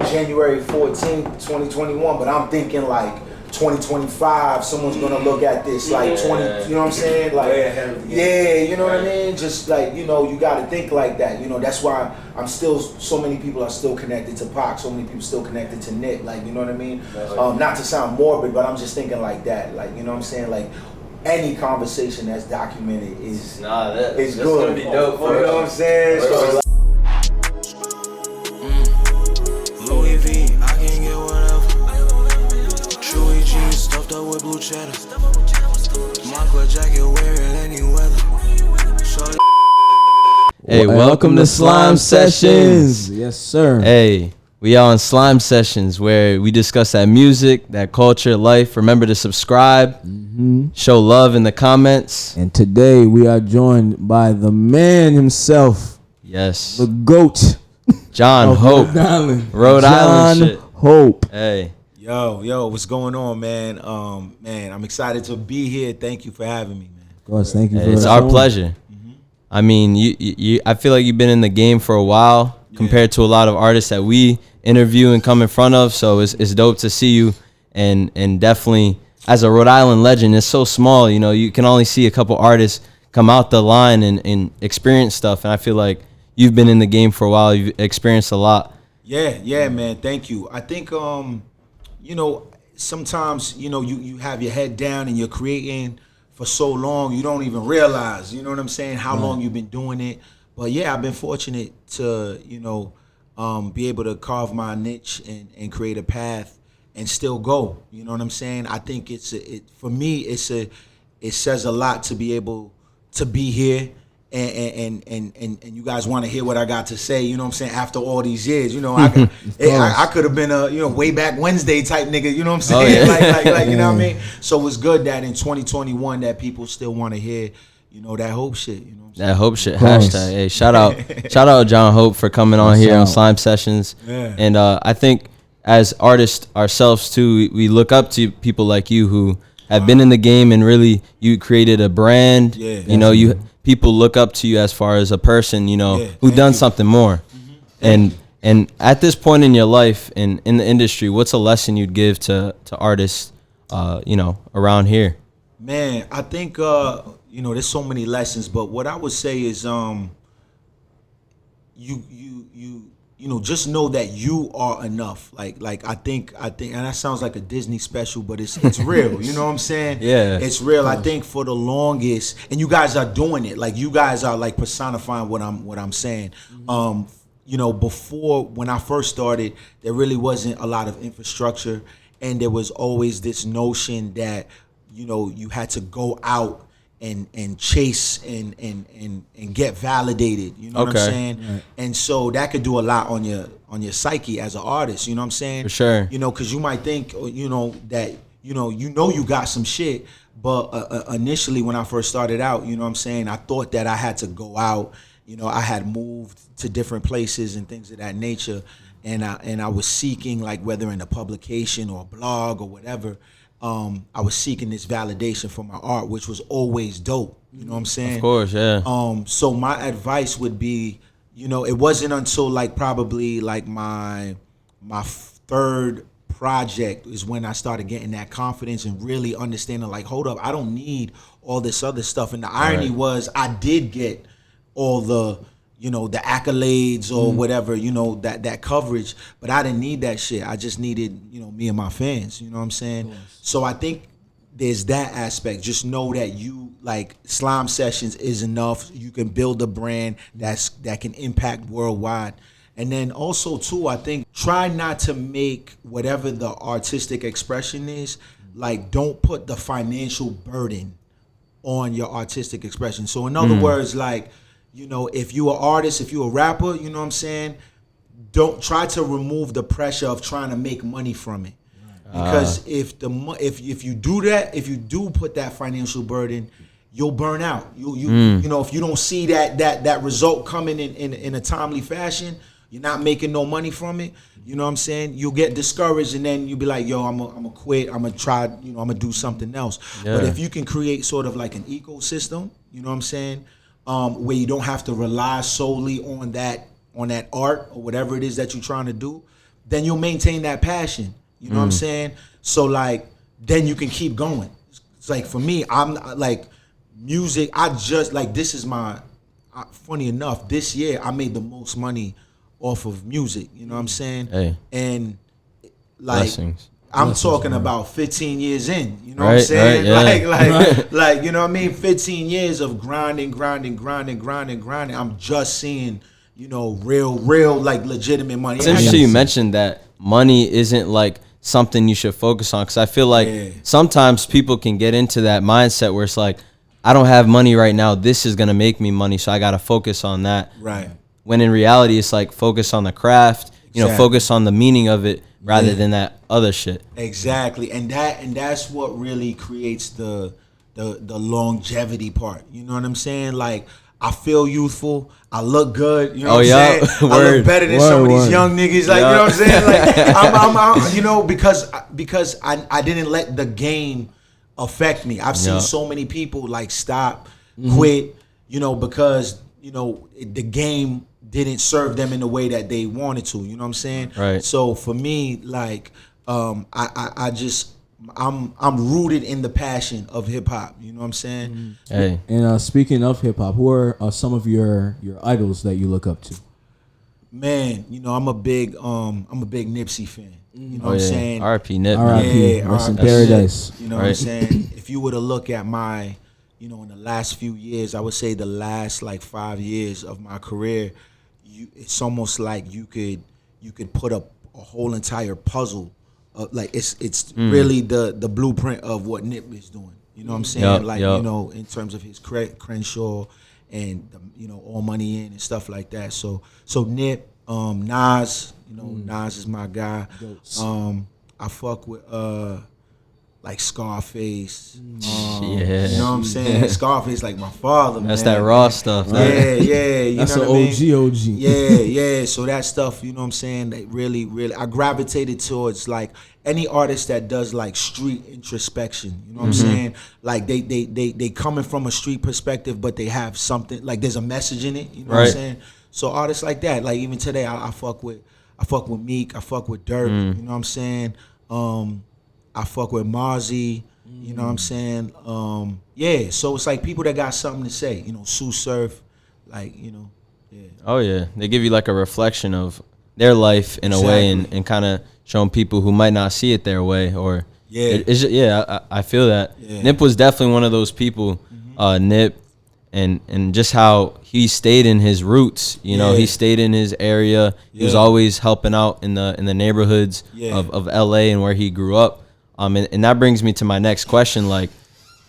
January 14th, 2021, but I'm thinking like 2025, someone's gonna look at this like 20, you know what I'm saying? Like, yeah, you know what I mean? Just like, you know, you gotta think like that. You know, that's why I'm still, so many people are still connected to Pac, so many people still connected to Nick, like, you know what I mean? Not to sound morbid, but I'm just thinking like that, like, you know what I'm saying? Like, any conversation that's documented is good. That's gonna be dope. You know what I'm saying? So, Louis V, I can get whatever. Chewy jeans stuffed up with blue cheddar. Moncler jacket, wear it any weather. Shorty. Hey, welcome to Slime Sessions. Yes, sir. Hey, we are on Slime Sessions where we discuss that music, that culture, life. Remember to subscribe, show love in the comments. And today we are joined by the man himself. Yes. The GOAT. Jon Hope. Rhode Island shit. Hope. Hey. Yo, what's going on, man? Man, I'm excited to be here. Thank you for having me, man. Of course, thank you for It's our pleasure. I mean, you I feel like you've been in the game for a while compared to a lot of artists that we interview and come in front of. So it's dope to see you, and definitely as a Rhode Island legend, it's so small. You know, you can only see a couple artists come out the line and experience stuff. And I feel like you've been in the game for a while. You've experienced a lot. Yeah, man. Thank you. I think you know, sometimes, you know, you have your head down and you're creating for so long, you don't even realize, you know what I'm saying, how long you've been doing it. But yeah, I've been fortunate to, you know, be able to carve my niche and create a path and still go. You know what I'm saying? I think for me, it says a lot to be able to be here and you guys want to hear what I got to say, you know what I'm saying, after all these years. You know, I could have been a, you know, way back Wednesday type nigga, you know what I'm saying? Like you know what I mean? So it's good that in 2021 that people still want to hear, you know, that hope shit, you know what I'm saying? That hope shit, hashtag. Hey, shout out Jon Hope for coming on here on Slime Sessions. Yeah. And I think as artists ourselves too, we look up to people like you who have been in the game and really you created a brand. Yeah, you know, people look up to you as far as a person, you know, who done something more. And at this point in your life and in the industry, what's a lesson you'd give to artists, you know, around here? Man, I think you know, there's so many lessons, but what I would say is you know, just know that you are enough. Like I think, and that sounds like a Disney special, but it's real. You know what I'm saying? Yeah, it's real. I think for the longest, and you guys are doing it. Like you guys are like personifying what I'm saying. You know, before when I first started, there really wasn't a lot of infrastructure, and there was always this notion that, you know, you had to go out and chase and get validated, you know what I'm saying? Right. And so that could do a lot on your psyche as an artist, you know what I'm saying? For sure. You know, because you might think, you know, that you got some shit, but initially when I first started out, you know what I'm saying, I thought that I had to go out. You know, I had moved to different places and things of that nature, and I was seeking, like, whether in a publication or a blog or whatever, I was seeking this validation for my art, which was always dope. You know what I'm saying? Of course, yeah. So my advice would be, you know, it wasn't until like probably like my third project is when I started getting that confidence and really understanding, like, hold up, I don't need all this other stuff. And the irony was I did get all the, you know, the accolades or whatever, you know, that coverage, but I didn't need that shit. I just needed, you know, me and my fans, you know what I'm saying? So I think there's that aspect. Just know that you, like, Slime Sessions is enough. You can build a brand that can impact worldwide. And then also too, I think try not to make whatever the artistic expression is, like, don't put the financial burden on your artistic expression. So in other words, like, you know, if you're an artist, if you're a rapper, you know what I'm saying, don't try to remove the pressure of trying to make money from it. Because if you do that, if you do put that financial burden, you'll burn out. You know, if you don't see that result coming in a timely fashion, you're not making no money from it. You know what I'm saying? You'll get discouraged, and then you'll be like, yo, I'm gonna quit. I'm gonna try, you know, I'm gonna do something else. Yeah. But if you can create sort of like an ecosystem, you know what I'm saying, where you don't have to rely solely on that art or whatever it is that you're trying to do, then you'll maintain that passion. You know what I'm saying? So like, then you can keep going. It's like for me, I'm like music. I just like this is my. Funny enough, this year I made the most money off of music. You know what I'm saying? Hey. And like Blessings. I'm talking about 15 years in. You know what I'm saying? Right, yeah. Like you know what I mean? 15 years of grinding. I'm just seeing, you know, real like legitimate money. It's interesting you mentioned that money isn't like something you should focus on, because I feel like sometimes people can get into that mindset where it's like, I don't have money right now, this is gonna make me money, so I gotta focus on that. Right. When in reality, it's like focus on the craft, you know, focus on the meaning of it rather than that other shit. Exactly, and that's what really creates the longevity part. You know what I'm saying? Like, I feel youthful. I look good. You know what I'm saying? I look better than some of these young niggas. Like, you know what I'm saying? Like, I'm you know, because I didn't let the game affect me. I've seen so many people like stop, quit, you know, because, you know, the game didn't serve them in the way that they wanted to. You know what I'm saying? Right. So for me, like, I'm rooted in the passion of hip hop. You know what I'm saying? Hey. And speaking of hip hop, who are some of your idols that you look up to? Man, you know, I'm a big Nipsey fan. You know what I'm saying? R.I.P. Nip. R.I.P. Rest in paradise. You know what I'm saying? If you were to look at my, you know, in the last few years, I would say the last like 5 years of my career, it's almost like you could put up a whole entire puzzle. Like it's really the blueprint of what Nip is doing. You know what I'm saying? You know, in terms of his Crenshaw and you know, All Money In and stuff like that. So Nip, Nas, you know, Nas is my guy. I fuck with like Scarface. You know what I'm saying? Scarface like my father. That's man. that raw stuff. Yeah. You That's know an what I mean? OG. Yeah. So that stuff, you know what I'm saying? That really, I gravitated towards like any artist that does like street introspection. You know what I'm saying? Like they coming from a street perspective, but they have something like there's a message in it. You know what I'm saying? So artists like that, like even today, I fuck with Meek, I fuck with Dirk. You know what I'm saying? I fuck with Marzi. You know what I'm saying? So it's like people that got something to say. You know, Sue Surf, like, you know, Oh yeah, they give you like a reflection of their life in a way, and kind of showing people who might not see it their way, or it's just, I feel that Nip was definitely one of those people. Nip, and just how he stayed in his roots. You know, he stayed in his area. He was always helping out in the neighborhoods of LA and where he grew up. And that brings me to my next question. Like,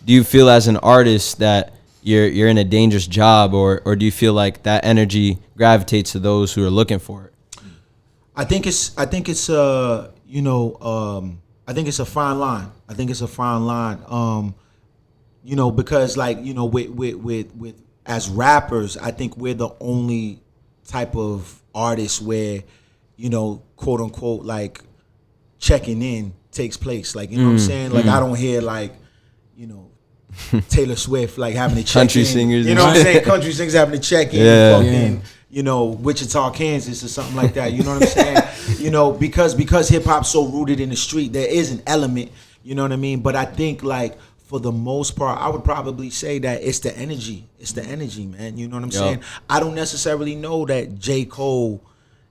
do you feel as an artist that you're in a dangerous job, or do you feel like that energy gravitates to those who are looking for it? I think it's a fine line. You know, because like, you know, with as rappers, I think we're the only type of artists where, you know, quote unquote, like checking in takes place. Like, you know what I'm saying? Like, I don't hear like, you know, Taylor Swift like having to check country in. singers, you know what I'm saying? Country singers having to check in, fucking, you know, Wichita, Kansas, or something like that. You know what I'm saying? You know, because hip hop's so rooted in the street, there is an element. You know what I mean? But I think like for the most part, I would probably say that it's the energy. It's the energy, man. You know what I'm saying? I don't necessarily know that J. Cole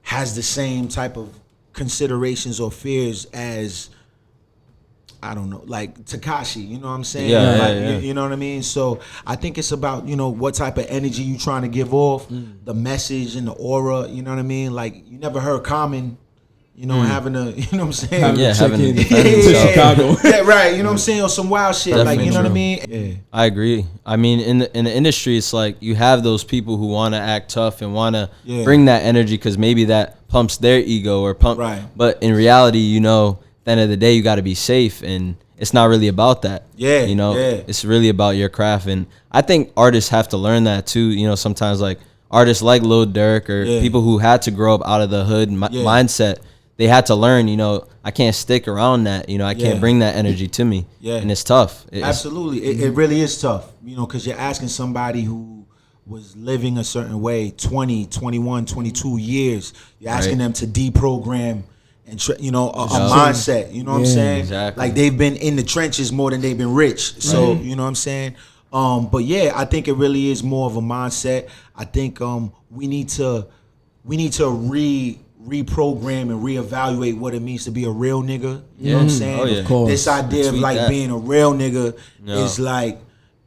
has the same type of considerations or fears as, I don't know, like Tekashi, you know what I'm saying? You know what I mean? So I think it's about, you know, what type of energy you trying to give off, the message and the aura, you know what I mean? Like, you never heard Common, you know, having a, you know what I'm saying? Having to Chicago. Yeah, right, you know what I'm saying? Or some wild shit, Definitely like, you know true. what I mean? Yeah. I agree. I mean, in the industry, it's like you have those people who want to act tough and want to bring that energy because maybe that pumps their ego or pump. Right. But in reality, you know, at the end of the day, you got to be safe, and it's not really about that. You know, it's really about your craft, and I think artists have to learn that too. You know, sometimes like artists like Lil Durk or people who had to grow up out of the hood mindset, they had to learn, you know, I can't stick around that. You know, I can't bring that energy to me. And it's tough. Absolutely. It really is tough, you know, because you're asking somebody who was living a certain way 20, 21, 22 years. You're asking them to deprogram and a mindset. You know what I'm saying? Exactly. Like they've been in the trenches more than they've been rich. So you know what I'm saying. But yeah, I think it really is more of a mindset. I think we need to reprogram and reevaluate what it means to be a real nigga. You know what I'm saying? Oh, yeah. Of course. This idea of Tweet like that. being a real nigga is like,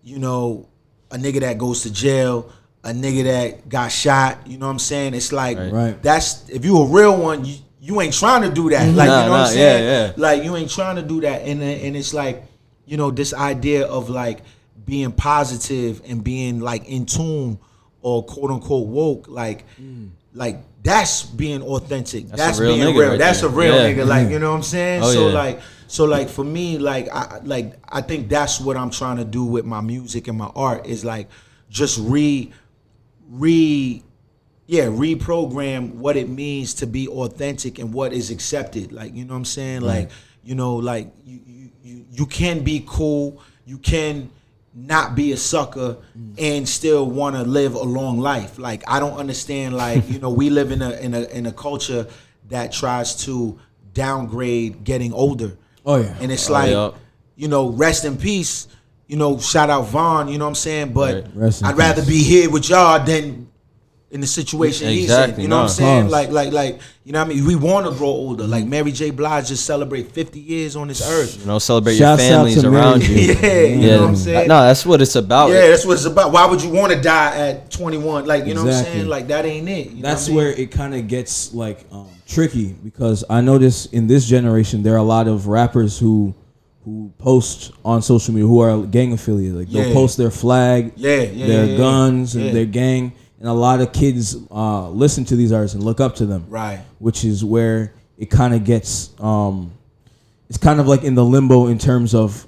a nigga that goes to jail, a nigga that got shot. You know what I'm saying? It's like Right. that's if you a real one, you ain't trying to do that. Like you know what I'm saying? Yeah. Like you ain't trying to do that, and it's like this idea of like being positive and being like in tune or quote unquote woke, like that's being authentic. That's a real being nigga real. right That's there. a real Yeah. nigga. Like you know what I'm saying? Oh, So yeah. like for me, I think that's what I'm trying to do with my music and my art is like just reprogram what it means to be authentic and what is accepted. Like you know what I'm saying? Like like you can be cool, you can not be a sucker and still want to live a long life. Like I don't understand. Like we live in a culture that tries to downgrade getting older. Oh yeah. And it's yeah. rest in peace. Shout out Vaughn. You know what I'm saying? But Right. Rest in I'd rather peace. be here with y'all than in the situation he's in. Exactly, You know what I'm no. saying? Of Like course. you know what I mean? We want to grow older. Like Mary J. Blige just celebrate 50 years on this earth. Celebrate Shouts your out families to around Mary. you. Yeah, you know what I'm saying? No, that's what it's about. Yeah, that's what it's about. Why would you want to die at 21? Like, you know what I'm Exactly. saying? Like, that ain't it. You know That's what I mean? where it kind of gets like tricky, because I notice in this generation there are a lot of rappers who post on social media who are gang affiliated. Like they'll Yeah. post their flag, their guns, and yeah. their gang, and a lot of kids listen to these artists and look up to them. Right. Which is where it kind of gets it's kind of like in the limbo in terms of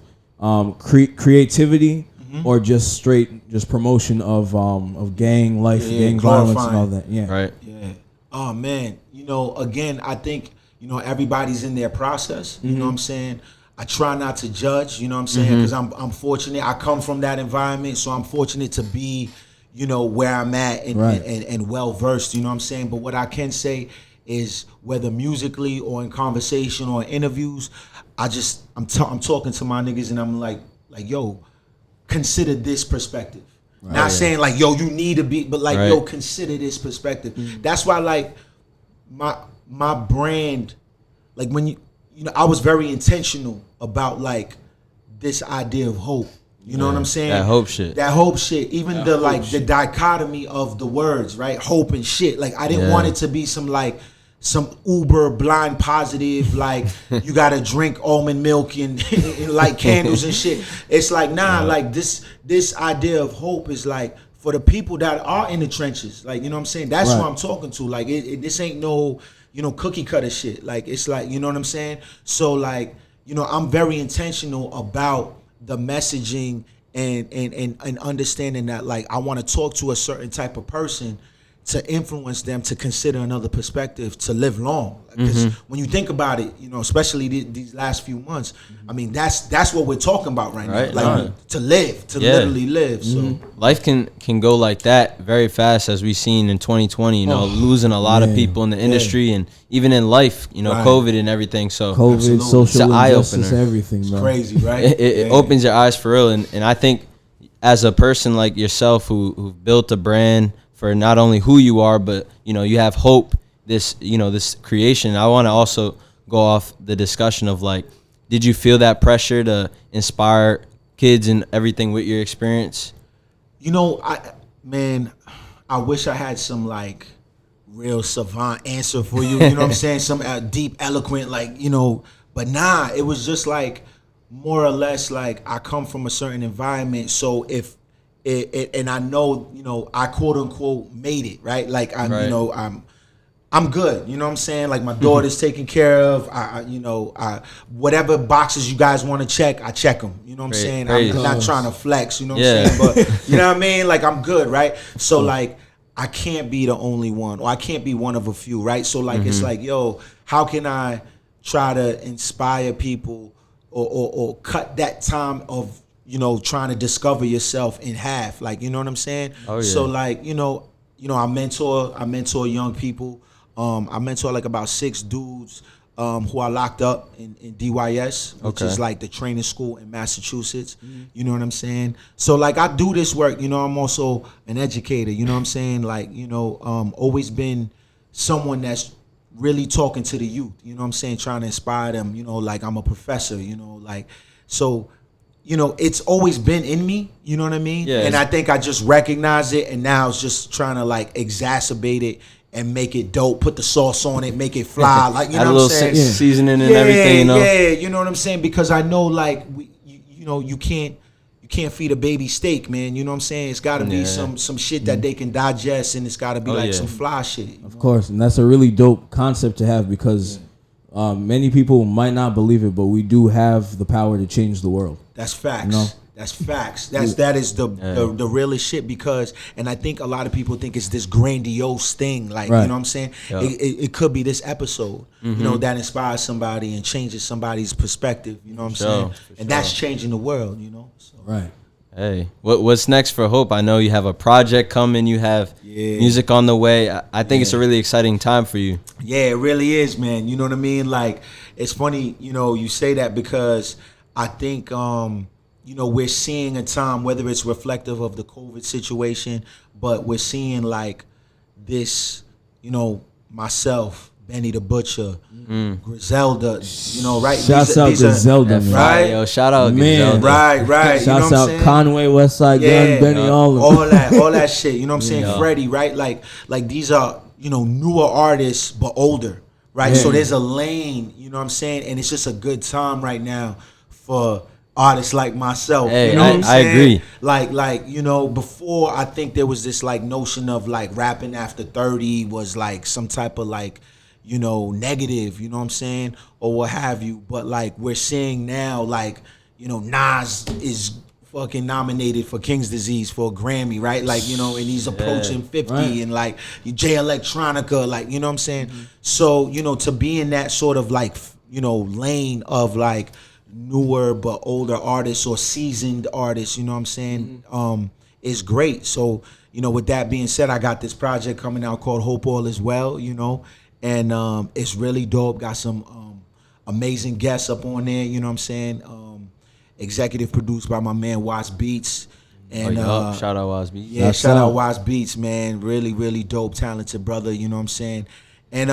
creativity or just straight promotion of gang life, gang violence, and all that. Yeah. Right. Yeah. Oh, man. Again, I think, everybody's in their process. You know what I'm saying? I try not to judge, you know what I'm saying? Because I'm fortunate. I come from that environment, so I'm fortunate to be, where I'm at and, Right. and well-versed, you know what I'm saying? But what I can say is whether musically or in conversation or in interviews, I'm talking to my niggas and I'm like, yo, consider this perspective. Not saying like, yo, you need to be, but like, yo, consider this perspective. That's why like my brand, like when I was very intentional about like this idea of hope. You know what I'm saying? That hope shit. That hope shit. Even the dichotomy of the words, right? Hope and shit. Like I didn't want it to be some uber blind positive, like you gotta drink almond milk and light candles and shit. It's like like this idea of hope is like for the people that are in the trenches. Like you know what I'm saying? That's who I'm talking to. Like this ain't no cookie cutter shit. Like it's like you know what I'm saying? So like I'm very intentional about the messaging and understanding that like I want to talk to a certain type of person to influence them to consider another perspective to live long. Because when you think about it, especially these last few months, I mean that's what we're talking about right now. Like to live, to literally live. So life can go like that very fast, as we've seen in 2020. Losing a lot of people in the industry and even in life. COVID and everything. So COVID, Absolutely. social It's an injustice, eye-opener. everything, bro. crazy, right? it opens your eyes for real. And I think as a person like yourself who built a brand for not only who you are, but you have hope. This creation. I want to also go off the discussion of like, did you feel that pressure to inspire kids and everything with your experience? I wish I had some like real savant answer for you. You know what I'm saying? Some deep, eloquent, like But nah, it was just like more or less like I come from a certain environment, so if and I know, I quote unquote made it, right? Like I'm good. You know what I'm saying? Like my daughter's taken care of. I whatever boxes you guys want to check, I check them. You know what I'm saying? I'm not trying to flex. You know what I'm saying? But you know what I mean? Like I'm good, right? So like I can't be the only one, or I can't be one of a few, right? So like it's like, yo, how can I try to inspire people or cut that time of trying to discover yourself in half, like you know what I'm saying? Oh, yeah. So like I mentor young people. I mentor like about 6 dudes who are locked up in DYS, which Okay. is like the training school in Massachusetts. You know what I'm saying? So like I do this work, you know, I'm also an educator, you know what I'm saying? Like, you know, always been someone that's really talking to the youth, you know what I'm saying? Trying to inspire them, you know, like I'm a professor, you know, like, so, you know, it's always been in me, you know what I mean? Yeah, And it's- I think I just recognize it, and now it's just trying to like exacerbate it and make it dope, put the sauce on it, make it fly, like, you Add know a what I'm little saying? seasoning and everything, you know. Yeah, you know what I'm saying? Because I know, like, you know, you can't feed a baby steak, man. You know what I'm saying? It's got to be Yeah. some shit that they can digest, and it's got to be Oh, like yeah. some fly shit. You Of know? course, and that's a really dope concept to have because many people might not believe it, but we do have the power to change the world. That's facts. No. That's facts. That is the realest shit, because, and I think a lot of people think it's this grandiose thing, like, Right. you know what I'm saying? Yeah. It could be this episode, you know, that inspires somebody and changes somebody's perspective. You know what I'm saying? And that's changing the world. You know. So. Right. Hey, what's next for Hope? I know you have a project coming. You have music on the way. I think it's a really exciting time for you. Yeah, it really is, man. You know what I mean? Like, it's funny, you know, you say that because I think, you know, we're seeing a time, whether it's reflective of the COVID situation, but we're seeing like this, you know, myself, Benny the Butcher, Griselda, you know, right? Shouts out Griselda, man. Right? Yo, shout out Man. Griselda. Right. You know Shouts what I'm out saying? Conway, Westside Gun, Benny, all of them. all that shit. You know what I'm saying? Yeah. Freddie, right? Like these are, you know, newer artists but older, right? Yeah. So there's a lane, you know what I'm saying? And it's just a good time right now for artists like myself. Hey, you know what I'm I saying? agree. Like, you know, before I think there was this like notion of like rapping after 30 was like some type of like, you know, negative, you know what I'm saying? Or what have you. But like we're seeing now, like, you know, Nas is fucking nominated for King's Disease for a Grammy, right? Like, you know, and he's approaching 50 Right. and like J Electronica, like, you know what I'm saying? So, you know, to be in that sort of like, you know, lane of like newer but older artists or seasoned artists, you know what I'm saying, is great. So, you know, with that being said, I got this project coming out called Hope All Is Well, you know, and it's really dope. Got some amazing guests up on there, you know what I'm saying? Executive produced by my man Watts Beats. And shout out Watts Beats. yeah, That's shout out up. Watts Beats, man. Really, really dope, talented brother, you know what I'm saying? And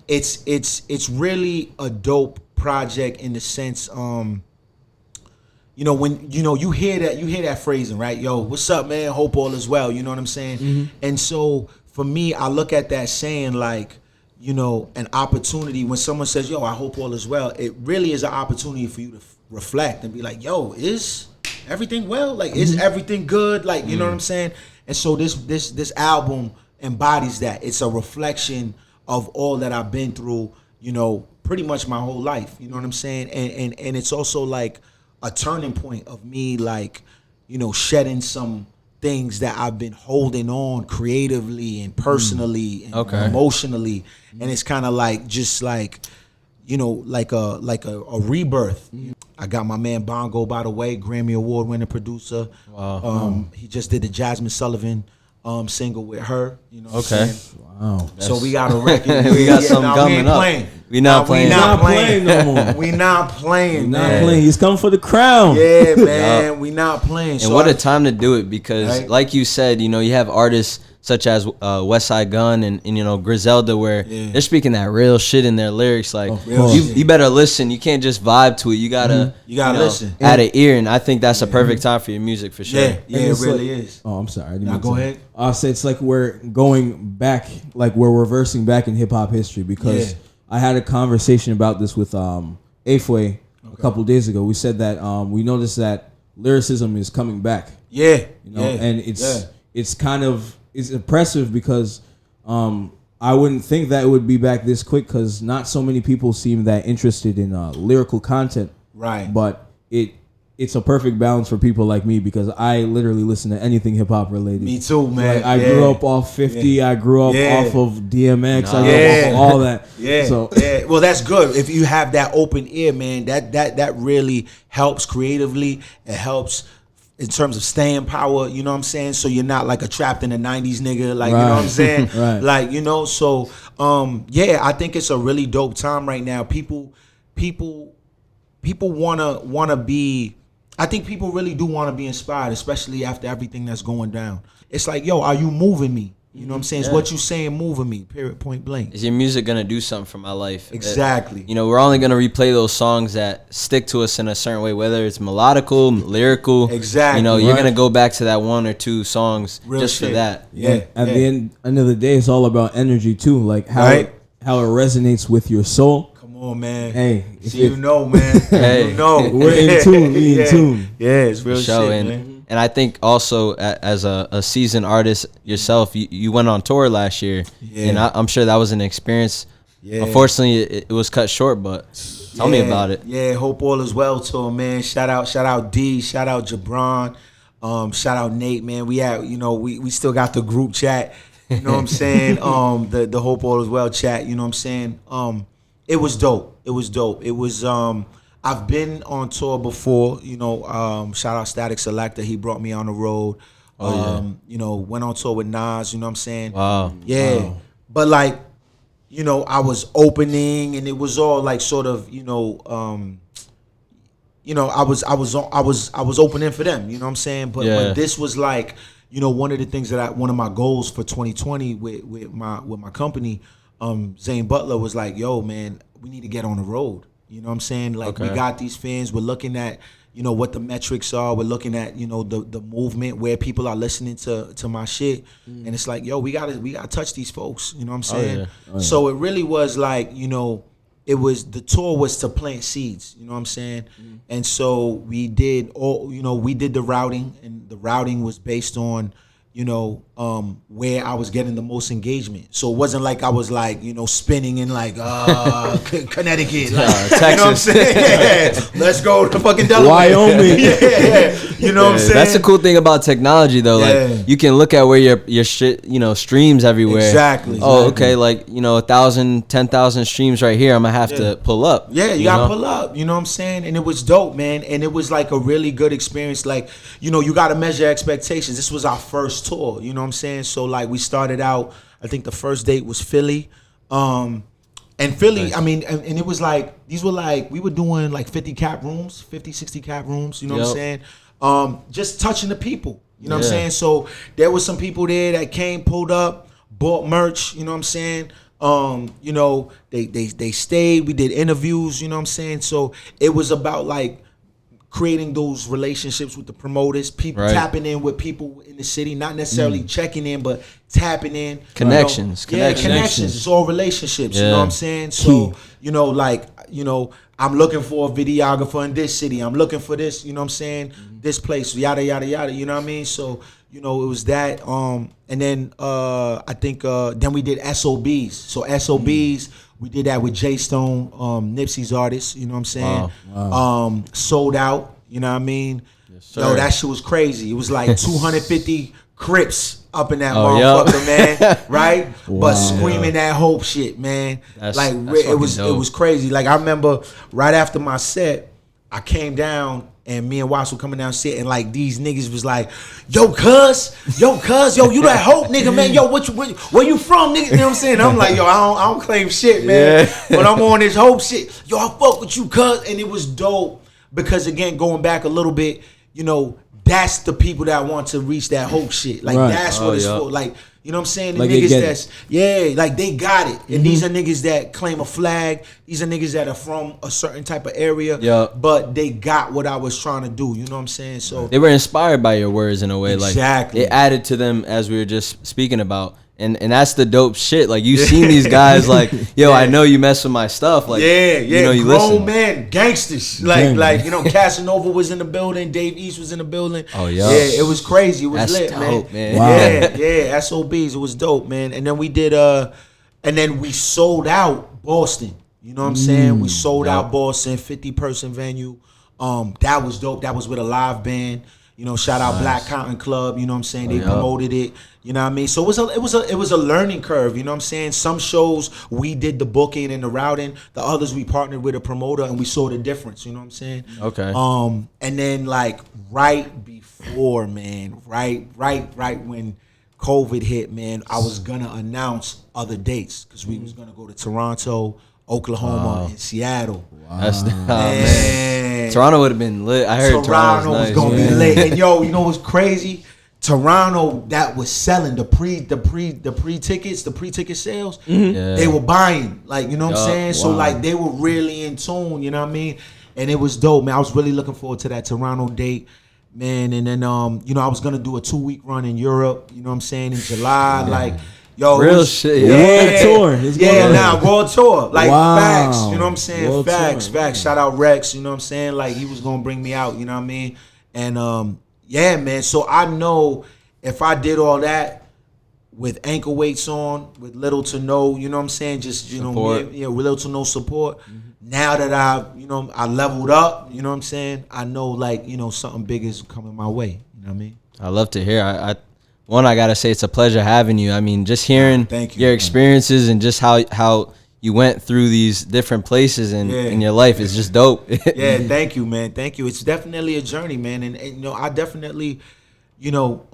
it's really a dope project in the sense, you know, when you hear that phrasing, right? Yo, what's up, man? Hope all is well, you know what I'm saying? And so for me, I look at that saying like, you know, an opportunity. When someone says, yo, I hope all is well, it really is an opportunity for you to reflect and be like, yo, is everything well? Like, is everything good? Like, you know what I'm saying? And so this album embodies that. It's a reflection of all that I've been through, you know, pretty much my whole life. You know what I'm saying? And it's also like a turning point of me, like, you know, shedding some things that I've been holding on creatively and personally and emotionally. And it's kind of like just like, you know, like a rebirth. I got my man Bongo, by the way, Grammy Award winning producer. Wow. He just did the Jasmine Sullivan single with her. You know what I'm Okay. saying? Wow. So we got a record. We got something we coming ain't up. playing. We not playing. We not playing no more. We not playing, Not man. playing. He's coming for the crown. Yeah, man. We not playing. And So what a time to do it, because Right. like you said, you know, you have artists such as Westside Gun and you know, Griselda, where they're speaking that real shit in their lyrics. Like, course. you better listen. You can't just vibe to it. You gotta You gotta know, listen. add an ear, and I think that's a perfect time for your music for sure. yeah, And it it's really like- is. Oh, I'm sorry. I didn't Now mean go to- ahead. I'll say it's like we're going back, like we're reversing back in hip hop history, because Yeah. I had a conversation about this with Afway a couple days ago. We said that we noticed that lyricism is coming back. Yeah, You know, yeah, and it's kind of it's impressive because I wouldn't think that it would be back this quick, because not so many people seem that interested in lyrical content. Right. But it's a perfect balance for people like me, because I literally listen to anything hip hop related. Me too, man. Like, I grew up off 50. I grew up Yeah. off of DMX. I grew Yeah. up off of all that. Yeah, So yeah. Well, that's good. If you have that open ear, man, that really helps creatively. It helps in terms of staying power. You know what I'm saying? So you're not like a trapped in the '90s nigga. Like, you know what I'm saying? Right. Like, you know. So Yeah, I think it's a really dope time right now. People wanna be. I think people really do want to be inspired, especially after everything that's going down. It's like, yo, are you moving me? You know what I'm saying? It's what you saying moving me, period, point blank. Is your music going to do something for my life? Exactly. We're only going to replay those songs that stick to us in a certain way, whether it's melodical, lyrical. Exactly. You're going to go back to that one or two songs Real just shit. for that. Yeah. At the end of the day, it's all about energy too, like how it resonates with your soul. Come on, man. Hey, you know, man. Hey. You know. We're in tune. We in tune. Yeah, it's real Show, shit, and, man. and I think also as a seasoned artist yourself, you went on tour last year, and I'm sure that was an experience. Yeah. Unfortunately, it was cut short, but tell me about it. Yeah, hope all is well to him, man. Shout out D, shout out Jabron, shout out Nate, man. We have, we still got the group chat. You know what I'm saying? The hope all is well chat. You know what I'm saying? It was dope. It was I've been on tour before, shout out Statik Selektah. He brought me on the road. Went on tour with Nas, you know what I'm saying? Wow. Yeah. Wow. But like, I was opening and it was all like sort of, I was opening for them, you know what I'm saying? But this was like, one of the things one of my goals for 2020 with my company, Zane Butler was like, yo, man, we need to get on the road. You know what I'm saying? Like, we got these fans. We're looking at, what the metrics are. We're looking at, the movement, where people are listening to my shit. And it's like, yo, we gotta touch these folks. You know what I'm saying? So it really was like, the tour was to plant seeds. You know what I'm saying? And so we did the routing, and the routing was based on, where I was getting the most engagement. So it wasn't like I was like, spinning in like Connecticut, like, Texas. you know what I'm saying? Yeah, let's go to fucking Delaware, Wyoming. You know what I'm saying? That's the cool thing about technology, though. Like, you can look at where your shit, streams everywhere. Exactly. Oh, okay. Like, 1,000, 10,000 streams right here. I'm gonna have to pull up. Yeah, you gotta pull up. You know what I'm saying? And it was dope, man. And it was like a really good experience. Like, you gotta measure expectations. This was our first tour. You know what I'm saying? So like, we started out, I think the first date was Philly. And Philly, nice. I mean, and it was like, we were doing like 50, 60 cap rooms, you know what I'm saying? Just touching the people, you know what I'm saying? So there was some people there that came, pulled up, bought merch, you know what I'm saying? They stayed, we did interviews, you know what I'm saying? So it was about like creating those relationships with the promoters, people tapping in with people in the city, not necessarily checking in, but tapping in. Connections. Connections. It's all relationships, you know what I'm saying? So, I'm looking for a videographer in this city. I'm looking for this, you know what I'm saying? This place, yada, yada, yada, you know what I mean? So, it was that. And then I think then we did SOBs. So SOBs, we did that with Jay Stone, Nipsey's artist, you know what I'm saying? Wow. Sold out, you know what I mean? Yes, yo, that shit was crazy. It was like 250 Crips up in that motherfucker, man, right? Wow. But screaming that Hope shit, man. It was crazy. Like, I remember right after my set, I came down and me and Watts were coming down set, and like these niggas was like, yo, cuz, you that Hope nigga, man. Yo, where you from, nigga? You know what I'm saying? I'm like, yo, I don't claim shit, man. But I'm on this Hope shit. Yo, I fuck with you, cuz. And it was dope because, again, going back a little bit, that's the people that want to reach that Hope shit. Like, that's what it's for. Like, you know what I'm saying? The like niggas like they got it. And these are niggas that claim a flag. These are niggas that are from a certain type of area. But they got what I was trying to do. You know what I'm saying? So they were inspired by your words in a way. Exactly. Like, it added to them, as we were just speaking about. And that's the dope shit. Like, you seen these guys like, yo, I know you mess with my stuff. Like, you grown listen. Man, gangsters. Like Casanova was in the building, Dave East was in the building. Oh yeah. Yeah, it was crazy. It was that's lit, dope, man. Wow. Yeah, SOBs. It was dope, man. And then we did and then we sold out Boston. You know what I'm saying? We sold out Boston, 50-person venue. That was dope. That was with a live band. Shout out Black Cotton Club, you know what I'm saying? They promoted it, you know what I mean? So it was a learning curve, you know what I'm saying? Some shows we did the booking and the routing, the others we partnered with a promoter and we saw the difference, you know what I'm saying? Okay. And then like right before, man, right when COVID hit, man, I was gonna announce other dates because we was gonna go to Toronto, Oklahoma, and Seattle. That's man. Toronto would have been lit. I heard Toronto was nice. gonna be lit. And yo, you know what's crazy? Toronto that was selling the pre ticket sales. They were buying, like, you know what I'm saying? So like they were really in tune, you know what I mean? And it was dope, man. I was really looking forward to that Toronto date, man. And then you know, I was gonna do a 2-week run in Europe, you know what I'm saying, in July. Like, yo, real shit. World tour. Like, facts, you know what I'm saying? World Facts. tour. Shout out Rex, you know what I'm saying? Like, he was gonna bring me out, you know what I mean? And yeah, man. So I know if I did all that with ankle weights on, with little to no, you know what I'm saying, just, you support. know, with little to no support. Now that I leveled up, you know what I'm saying, I know, like, you know, something big is coming my way. You know what I mean? I love to hear. I gotta say it's a pleasure having you. I mean, just hearing Thank you, your man. experiences and just how you went through these different places in your life is just dope. Yeah, thank you, man. Thank you. It's definitely a journey, man. And you know, I definitely, you know,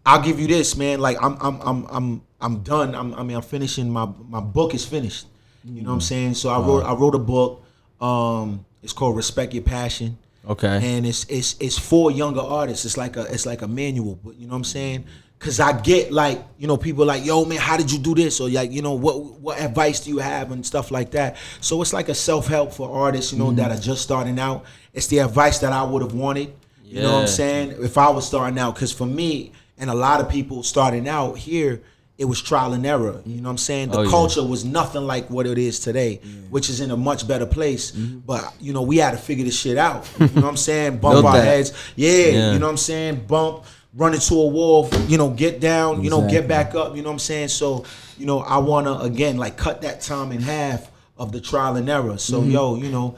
I'll give you this, man. Like, I'm done. I'm finishing my book is finished. You know what I'm saying? So I wrote a book. It's called Respect Your Passion. Okay. And it's for younger artists. It's like a manual, but you know what I'm saying? Cause I get, like, you know, people like, yo, man, how did you do this? Or like, you know, what advice do you have and stuff like that. So it's like a self-help for artists, you know, that are just starting out. It's the advice that I would have wanted. You know what I'm saying? If I was starting out, cause for me and a lot of people starting out here, it was trial and error. You know what I'm saying? The culture was nothing like what it is today, which is in a much better place. But, you know, we had to figure this shit out. You know what I'm saying? Bump our heads. Yeah, you know what I'm saying? Bump, run into a wall, you know, get down, you know, get back up, you know what I'm saying? So, you know, I want to, again, like, cut that time in half of the trial and error. So, yo, you know,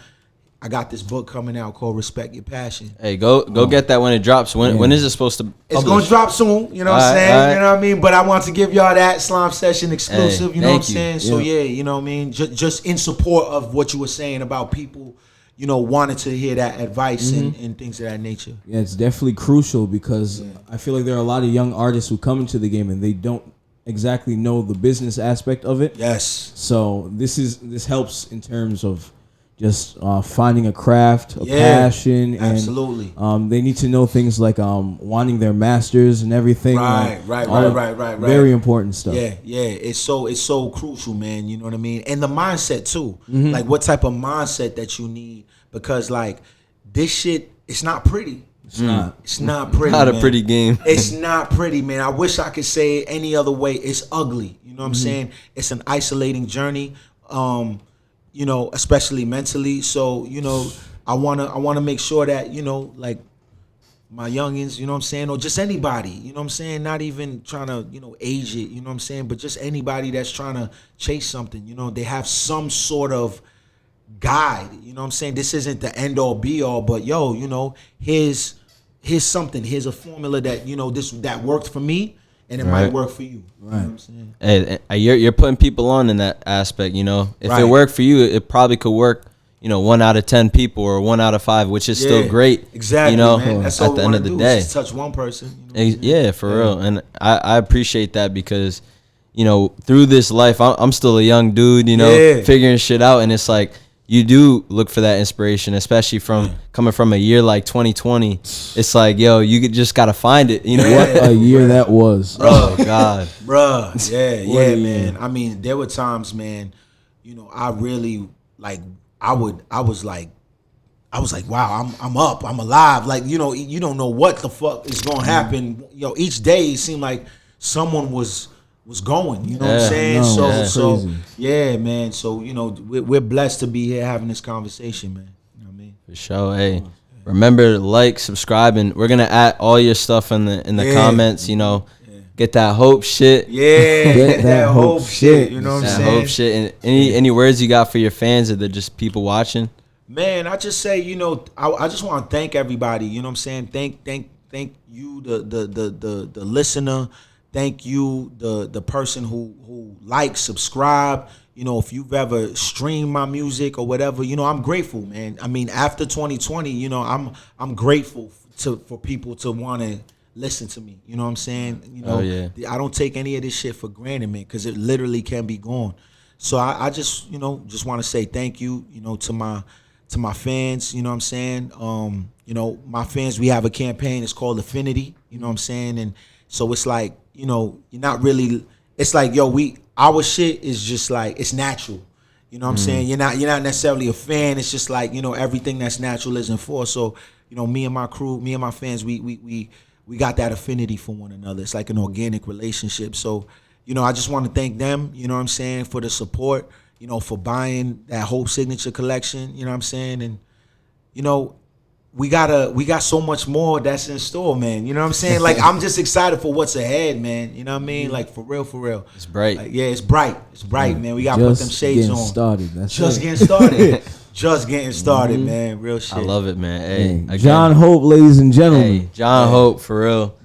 I got this book coming out called Respect Your Passion. Hey, go get that when it drops. When is it supposed to publish? It's going to drop soon, you know what I'm saying? You know what I mean? But I want to give y'all that Slime Session exclusive, you know what I'm saying? So, yeah, you know what I mean? Just in support of what you were saying about people, you know, wanted to hear that advice and things of that nature. Yeah, it's definitely crucial because I feel like there are a lot of young artists who come into the game and they don't exactly know the business aspect of it. Yes. So this helps in terms of just finding a craft, a passion, and absolutely. They need to know things like wanting their masters and everything. Right. Very important stuff. Yeah. It's so crucial, man. You know what I mean? And the mindset too. Like, what type of mindset that you need, because, like, this shit, it's not pretty. It's not pretty. Not man. a pretty game. It's not pretty, man. I wish I could say it any other way. It's ugly. You know what I'm saying? It's an isolating journey. You know, especially mentally. So, you know, I wanna make sure that, you know, like, my youngins, you know what I'm saying, or just anybody, you know what I'm saying, not even trying to, you know, age it, you know what I'm saying, but just anybody that's trying to chase something, you know, they have some sort of guide, you know what I'm saying. This isn't the end all be all, but yo, you know, here's something, here's a formula that, you know, that worked for me, and it might work for you. Right. You know what I'm saying? Hey, you're putting people on in that aspect, you know. If it worked for you, it probably could work, you know, 1 out of 10 people or 1 out of 5, which is still great. Exactly, you know, man. That's at the end of the day. Just touch one person. You know Yeah, for real. And I appreciate that because, you know, through this life, I'm still a young dude, you know, figuring shit out. And it's like, you do look for that inspiration, especially from coming from a year like 2020. It's like, yo, you just gotta find it. You know what a year that was. Oh God, bruh. Yeah, man. I mean, there were times, man. You know, I really like. I was like, wow, I'm up, I'm alive. Like, you know, you don't know what the fuck is gonna happen. You know, each day it seemed like someone was going. You know what I'm saying? So yeah, man. So, you know, we're blessed to be here having this conversation, man. You know what I mean? For sure. Hey, remember to like, subscribe, and we're gonna add all your stuff in the comments. You know, get that hope shit. Yeah, get that hope shit. You know what I'm saying? Hope shit. And any words you got for your fans, or they're just people watching? Man, I just say, you know, I just want to thank everybody. You know what I'm saying? Thank you, the listener. Thank you, the person who likes, subscribe. You know, if you've ever streamed my music or whatever, you know, I'm grateful, man. I mean, after 2020, you know, I'm grateful for people to want to listen to me. You know what I'm saying? You know, yeah. I don't take any of this shit for granted, man, because it literally can be gone. So I just, you know, just want to say thank you, you know, to my fans, you know what I'm saying? You know, my fans, we have a campaign, it's called Affinity, you know what I'm saying? And so it's like, you know, you're not really, it's like, yo, our shit is just like, it's natural. You know what I'm saying? You're not necessarily a fan. It's just like, you know, everything that's natural is enforced. So, you know, me and my crew, me and my fans, we got that affinity for one another. It's like an organic relationship. So, you know, I just want to thank them, you know what I'm saying, for the support, you know, for buying that Hope signature collection, you know what I'm saying? And, you know, we got so much more that's in store, man. You know what I'm saying? Like, I'm just excited for what's ahead, man. You know what I mean? Like, for real. It's bright. Like, yeah, it's bright. It's bright, man. We got to put them shades on. Just getting started. Just getting started, man. Real shit. I love it, man. Hey, Jon Hope, ladies and gentlemen. Hey, Jon Hope, for real.